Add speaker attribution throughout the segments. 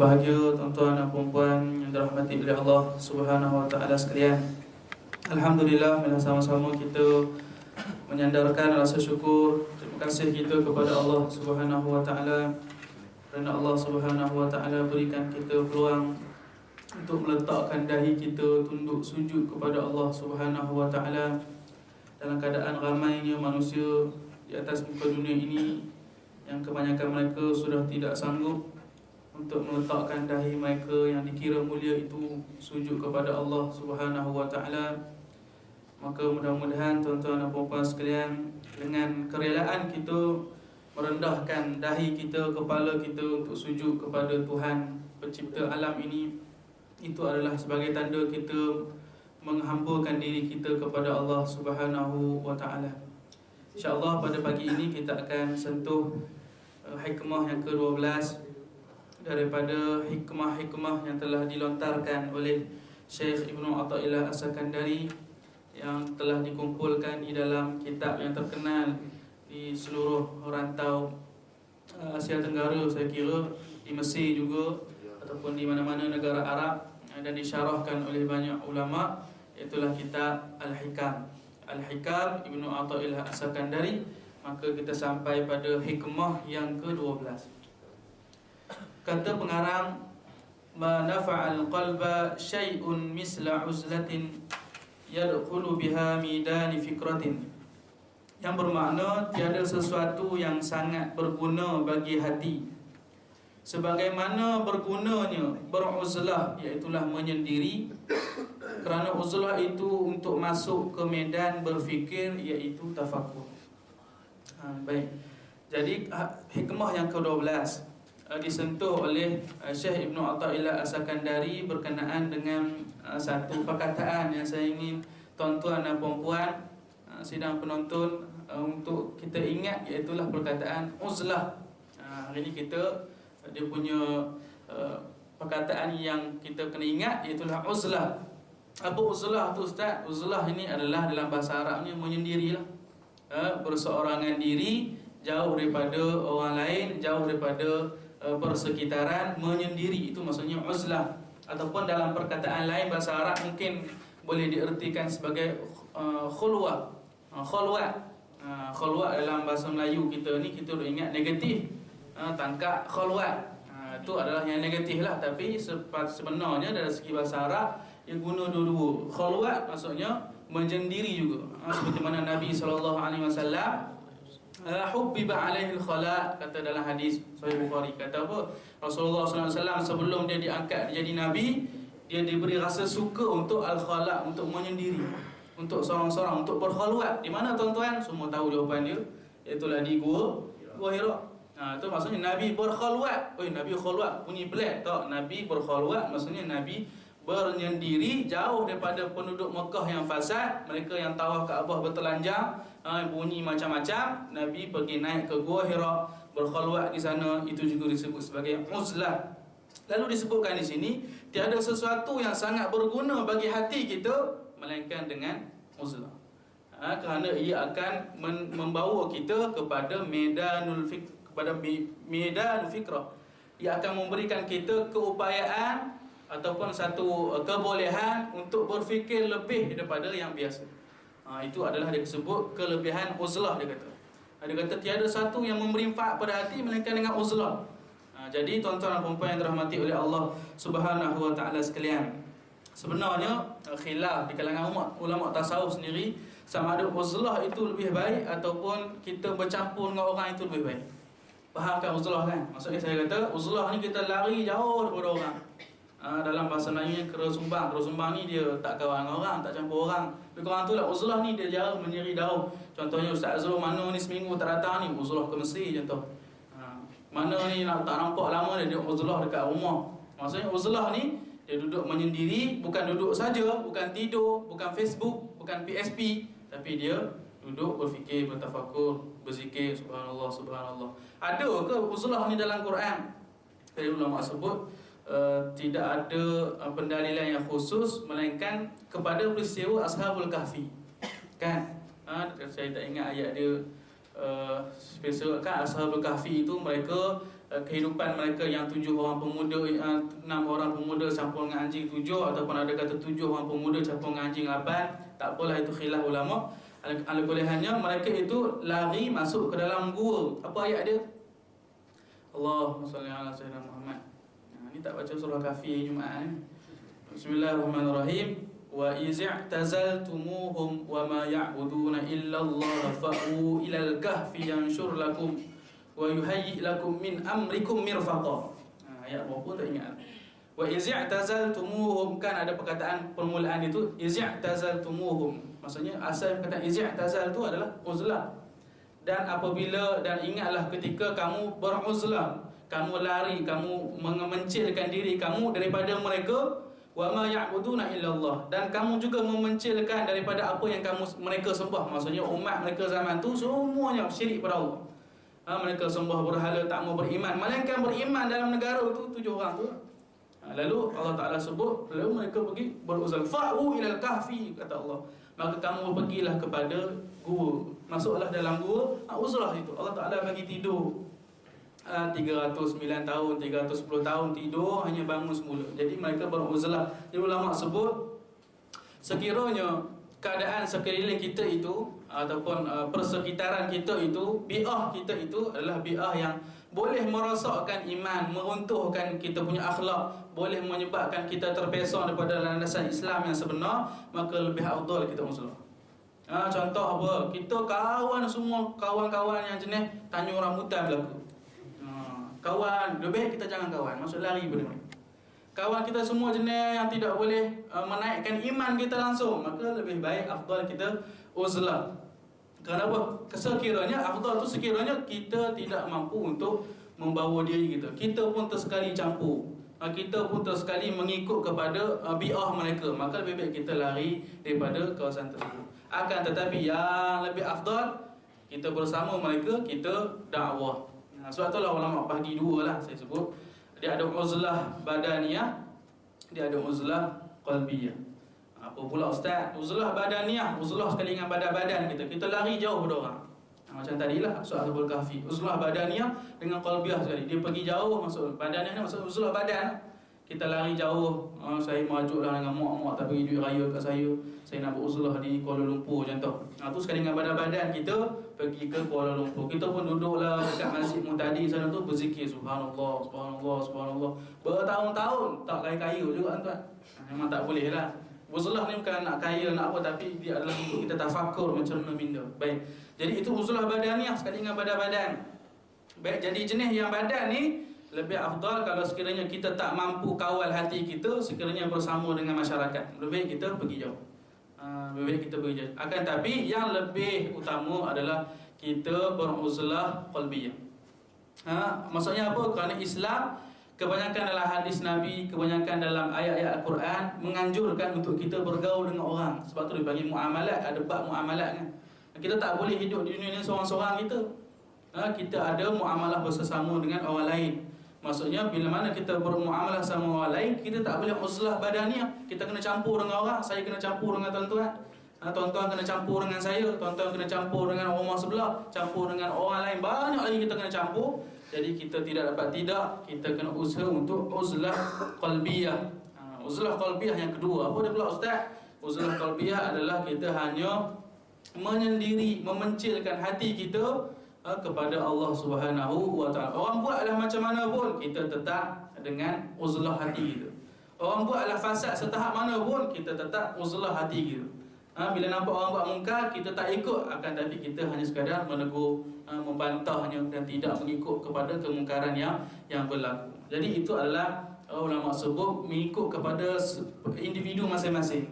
Speaker 1: berbahagia tuan-tuan dan puan-puan yang dirahmati oleh Allah Subhanahu wa taala sekalian. Alhamdulillah, sama-sama kita menyandarkan rasa syukur, terima kasih kita kepada Allah Subhanahu wa taala kerana Allah Subhanahu wa taala berikan kita peluang untuk meletakkan dahi kita tunduk sujud kepada Allah Subhanahu wa taala dalam keadaan ramainya manusia di atas muka dunia ini yang kebanyakan mereka sudah tidak sanggup untuk meletakkan dahi mereka yang dikira mulia itu sujud kepada Allah Subhanahu wa taala. Maka mudah-mudahan tuan-tuan dan puan-puan sekalian, dengan kerelaan kita merendahkan dahi kita, kepala kita untuk sujud kepada Tuhan pencipta alam ini, itu adalah sebagai tanda kita menghambakan diri kita kepada Allah Subhanahu wa taala. InsyaAllah pada pagi ini kita akan sentuh hikmah yang ke-12 daripada hikmah-hikmah yang telah dilontarkan oleh Syekh Ibnu Athaillah As-Sakandari yang telah dikumpulkan di dalam kitab yang terkenal di seluruh rantau Asia Tenggara, saya kira di Mesir juga ataupun di mana-mana negara Arab, dan disyarahkan oleh banyak ulama, itulah kitab Al-Hikam Ibnu Athaillah As-Sakandari. Maka kita sampai pada hikmah yang ke-12. Kata pengarang, ma nafa'al qalba syai'un misla uzlatin yadkhulu biha midani fikratin, yang bermakna tiada sesuatu yang sangat berguna bagi hati sebagaimana bergunanya beruzlah, iaitulah menyendiri, kerana uzlah itu untuk masuk ke medan berfikir, iaitu tafakur. Baik. Jadi hikmah yang ke-12 disentuh oleh Syekh Ibnu Athaillah As-Sakandari berkenaan dengan satu perkataan yang saya ingin tuan-tuan dan puan-puan sidang penonton untuk kita ingat, iaitulah perkataan uzlah. Hari ini dia punya perkataan yang kita kena ingat, iaitulah uzlah. Apa uzlah tu Ustaz? Uzlah ini adalah dalam bahasa Arabnya menyendirilah, berseorangan diri, jauh daripada orang lain, jauh daripada persekitaran, menyendiri, itu maksudnya uzlah. Ataupun dalam perkataan lain bahasa Arab mungkin boleh diertikan sebagai khulwat. Khulwat dalam bahasa Melayu kita ni, kita dah ingat negatif, tangkap khulwat, itu adalah yang negatif lah. Tapi sebenarnya dari segi bahasa Arab ia guna dua-dua. Khulwat maksudnya menyendiri juga, seperti mana Nabi SAW hubbiba alaihi al-khala, kata dalam hadis Sahih Bukhari, kata apa? Rasulullah SAW sebelum dia diangkat jadi Nabi, dia diberi rasa suka untuk al-khala, untuk menyendiri, untuk seorang-seorang, untuk berkhulwat. Di mana tuan-tuan? Semua tahu jawapan dia, iaitulah di Gua Hira. Itu maksudnya Nabi berkhulwat. Nabi khulwat bunyi pelik tak? Nabi berkhulwat maksudnya Nabi bernyendiri, jauh daripada penduduk Mekah yang fasad, mereka yang tawaf Kaabah bertelanjang, bunyi macam-macam. Nabi pergi naik ke Gua Hira, berkhulwat di sana, itu juga disebut sebagai uzlah. Lalu disebutkan di sini, tiada sesuatu yang sangat berguna bagi hati kita melainkan dengan uzlah, kerana ia akan membawa kita kepada medanul fikrah. Ia akan memberikan kita keupayaan ataupun satu kebolehan untuk berfikir lebih daripada yang biasa. Itu adalah dia sebut kelebihan uzlah. Dia kata tiada satu yang memberi manfaat pada hati melainkan dengan uzlah. Jadi tuan-tuan dan puan-puan yang dirahmati oleh Allah Subhanahu wa taala sekalian, sebenarnya khilaf di kalangan ulama tasawuf sendiri, sama ada uzlah itu lebih baik ataupun kita bercampur dengan orang itu lebih baik. Fahamkan uzlah kan? Maksudnya saya kata uzlah ni kita lari jauh daripada orang. Dalam bahasa Melayu kera sumbang ni dia tak kawan dengan orang, tak campur orang. Lebih kurang tu lah uzlah ni, dia jauh menyeri jauh. Contohnya Ustaz Azrul mana ni seminggu tak datang ni, uzlah ke Mesir contoh. Mana ni tak nampak lama dia uzlah dekat rumah. Maksudnya uzlah ni dia duduk menyendiri, bukan duduk saja, bukan tidur, bukan Facebook, bukan PSP, tapi dia duduk berfikir, bertafakur, berzikir, subhanallah, subhanallah. Ada ke uzlah ni dalam Quran? Jadi ulama sebut tidak ada pendalilan yang khusus melainkan kepada peristiwa Ashabul Kahfi. Kan? Saya tak ingat ayat dia spesial kan. Ashabul Kahfi itu mereka kehidupan mereka yang 7 orang pemuda, 6 orang pemuda campur dengan anjing 7, ataupun ada kata 7 orang pemuda campur dengan anjing 8, tak apalah, itu khilaf ulama. Al-kulihannya mereka itu lari masuk ke dalam gua. Apa ayat dia? Allahumma salli ala sayyidina Muhammad. Ni tak baca surah Kahfi Jumaat ni. Bismillahirrahmanirrahim. Wa iz'tazaltumuhum wa ma ya'buduna illa Allah fa'u ilal kahfi yanshur lakum wa yuhayyi lakum min amrikum mirfaqa. Ayat berapa tak ingat. Wa iz'tazaltumuhum, kan ada perkataan permulaan itu iz'tazaltumuhum. Maksudnya asal perkataan iz'tazal itu adalah uzlah. Dan apabila, dan ingatlah ketika kamu beruzlah, kamu lari, kamu memencilkan diri kamu daripada mereka, wa ma ya'buduna illallah, dan kamu juga memencilkan daripada apa yang mereka sembah. Maksudnya umat mereka zaman tu semuanya syirik pada Allah. Mereka sembah berhala, tak mau beriman, melainkan beriman dalam negara tu 7 orang tu. Lalu Allah Ta'ala sebut, lalu mereka pergi beruzlah, fa'u ilal kahfi, kata Allah, maka kamu pergilah kepada gua, masuklah dalam gua. Uzlah itu Allah Ta'ala bagi tidur 309 tahun, 310 tahun tidur, hanya bangun semula. Jadi mereka beruzlah. Jadi ulama sebut, sekiranya keadaan sekeliling kita itu ataupun persekitaran kita itu, bi'ah kita itu adalah bi'ah yang boleh merosakkan iman, meruntuhkan kita punya akhlak, boleh menyebabkan kita terpesong daripada landasan Islam yang sebenar, maka lebih afdal kita uzlah. Contoh apa? Kita kawan semua, kawan-kawan yang jenis Tanjung Rambutan berlaku. Kawan, lebih baik kita jangan kawan, maksud lari pada mereka. Kawan kita semua jenis yang tidak boleh menaikkan iman kita langsung, maka lebih baik afdal kita uzlah. Kenapa? Sekiranya afdal tu sekiranya kita tidak mampu untuk membawa diri kita, kita pun tersekali campur, kita pun tersekali mengikut kepada bi'ah mereka, maka lebih baik kita lari daripada kawasan tersebut. Akan tetapi yang lebih afdal, kita bersama mereka, kita dakwah. Sebab itulah ulama bagi dua lah, saya sebut. Dia ada uzlah badaniyah, dia ada uzlah qalbiyah. Apa pula ustaz? Uzlah badaniyah, uzlah sekali dengan badan-badan kita, kita lari jauh pada orang. Macam tadilah Ashabul Kahfi, uzlah badaniyah dengan qalbiyah sekali. Dia pergi jauh, masuk badaniyah ni maksud uzlah badan. Kita lari jauh, saya majuklah dengan mak-mak tak bagi duit raya kat saya nak beruzlah di Kuala Lumpur contoh. Tu sekali dengan badan-badan kita pergi ke Kuala Lumpur. Kita pun duduklah dekat Masjid Muhtadi sana tu berzikir subhanallah, subhanallah, subhanallah, bertahun-tahun tak kaya-kaya juga tuan. Memang tak boleh lah. Uzlah ni bukan nak kaya nak apa, tapi dia adalah untuk kita tafakur, mencerna minda. Baik. Jadi itu uzlah badaniyah sekali dengan badan-badan. Baik, jadi jenis yang badan ni lebih afdal kalau sekiranya kita tak mampu kawal hati kita, sekiranya bersama dengan masyarakat, lebih baik kita pergi jauh. Lebih baik kita pergi jauh. Akan tapi yang lebih utama adalah kita beruzlah qalbiyah. Maksudnya apa? Kerana Islam kebanyakan dalam hadis Nabi, kebanyakan dalam ayat-ayat Al-Quran menganjurkan untuk kita bergaul dengan orang. Sebab tu dia bagi muamalat, ada bab muamalat kan. Kita tak boleh hidup di dunia ni seorang-seorang kita. Kita ada muamalah bersama dengan orang lain. Maksudnya bila mana kita bermuamalah sama orang lain, kita tak boleh uzlah badaniyah. Kita kena campur dengan orang. Saya kena campur dengan tuan-tuan, tuan-tuan kena campur dengan saya, tuan-tuan kena campur dengan rumah sebelah, campur dengan orang lain, banyak lagi kita kena campur. Jadi kita tidak dapat tidak, kita kena usaha untuk uzlah qalbiyah. Uzlah qalbiyah yang kedua, apa dia pula ustaz? Uzlah qalbiyah adalah kita hanya menyendiri, memencilkan hati kita kepada Allah Subhanahu wa taala. Orang buatlah macam mana pun, kita tetap dengan uzlah hati kita. Orang buatlah fasad setahap mana pun, kita tetap uzlah hati kita. Bila nampak orang buat mungkar, kita tak ikut, akan tapi kita hanya sekadar menegur, membantahnya dan tidak mengikut kepada kemungkaran yang berlaku. Jadi itu adalah ulama sebut mengikut kepada individu masing-masing.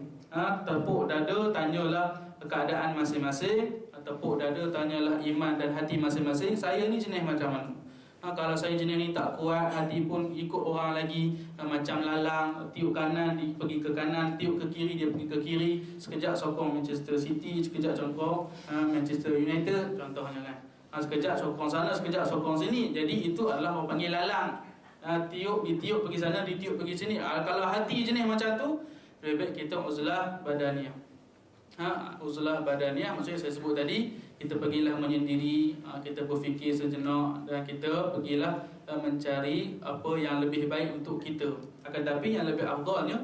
Speaker 1: Tepuk dada, tanyalah keadaan masing-masing. Tepuk dada, tanyalah iman dan hati masing-masing. Saya ni jenis macam mana? Kalau saya jenis ni tak kuat, hati pun ikut orang lagi, macam lalang, tiup kanan dia pergi ke kanan, tiup ke kiri dia pergi ke kiri. Sekejap sokong Manchester City, sekejap sokong Manchester United contohnya kan. Sekejap sokong sana, sekejap sokong sini. Jadi itu adalah orang panggil lalang. Ditiup pergi sana, ditiup pergi sini. Kalau hati jenis macam tu, lebih baik kita uzlah badaniyah. Uzlah badaniyah maksudnya saya sebut tadi, kita pergilah menyendiri, kita berfikir sejenak dan kita pergilah mencari apa yang lebih baik untuk kita. Akan tetapi yang lebih afdalnya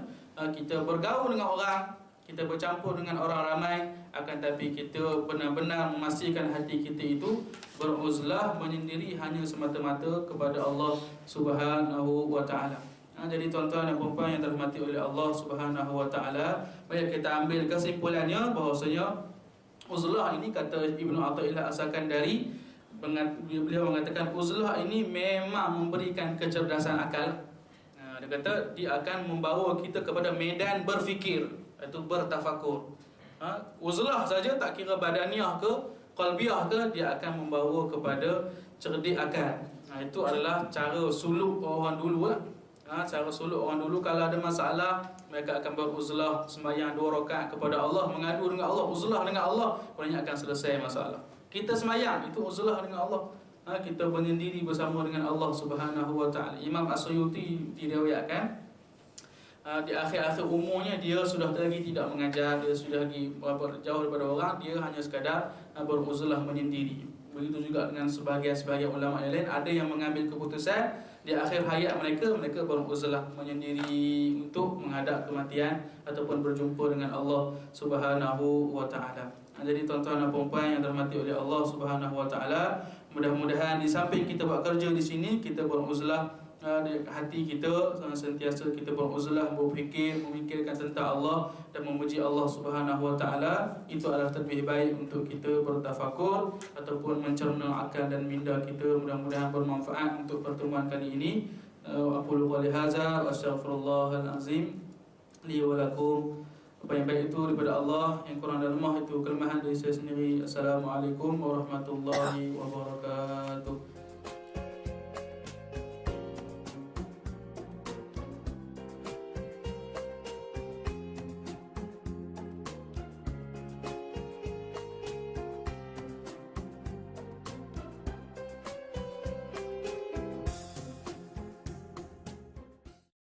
Speaker 1: kita bergaul dengan orang, kita bercampur dengan orang ramai, akan tetapi kita benar-benar memastikan hati kita itu beruzlah, menyendiri hanya semata-mata kepada Allah Subhanahu wa taala. Jadi tuan-tuan dan puan-puan yang dirahmati oleh Allah Subhanahu wa taala, mari kita ambil kesimpulannya bahawasanya uzlah ini, kata Ibnu Athaillah asalkan dari, beliau mengatakan uzlah ini memang memberikan kecerdasan akal. Dia kata dia akan membawa kita kepada medan berfikir, iaitu bertafakur. Uzlah saja, tak kira badaniah ke qalbiah ke, dia akan membawa kepada cerdik akal. Itu adalah cara suluk orang dulu lah. Cara suluk orang dulu, kalau ada masalah mereka akan beruzlah, sembahyang 2 rakaat kepada Allah, mengadu dengan Allah, uzlah dengan Allah, kemudian akan selesai masalah. Kita sembahyang itu uzlah dengan Allah. Kita menyendiri bersama dengan Allah Subhanahu wa taala. Imam As-Suyuti diriwayatkan di akhir-akhir umurnya dia sudah lagi tidak mengajar, dia sudah lagi jauh daripada orang, dia hanya sekadar beruzlah menyendiri. Begitu juga dengan sebahagian ulama yang lain, ada yang mengambil keputusan di akhir hayat mereka beruzlah menyendiri untuk menghadap kematian ataupun berjumpa dengan Allah Subhanahu wa taala. Jadi tuan-tuan dan puan-puan yang dirahmati oleh Allah Subhanahu wa taala, mudah-mudahan di samping kita buat kerja di sini, kita beruzlah hati kita, sentiasa kita beruzlah, berfikir, memikirkan tentang Allah dan memuji Allah Subhanahu wa taala. Itu adalah lebih baik untuk kita bertafakur ataupun mencerna akal dan minda kita. Mudah-mudahan bermanfaat untuk pertemuan kali ini. Aqulu qouli hadza wa astaghfirullahal azim li wa lakum. Apa yang baik itu daripada Allah, yang kurang dan lemah itu kelemahan dari saya sendiri. Assalamualaikum warahmatullahi wabarakatuh.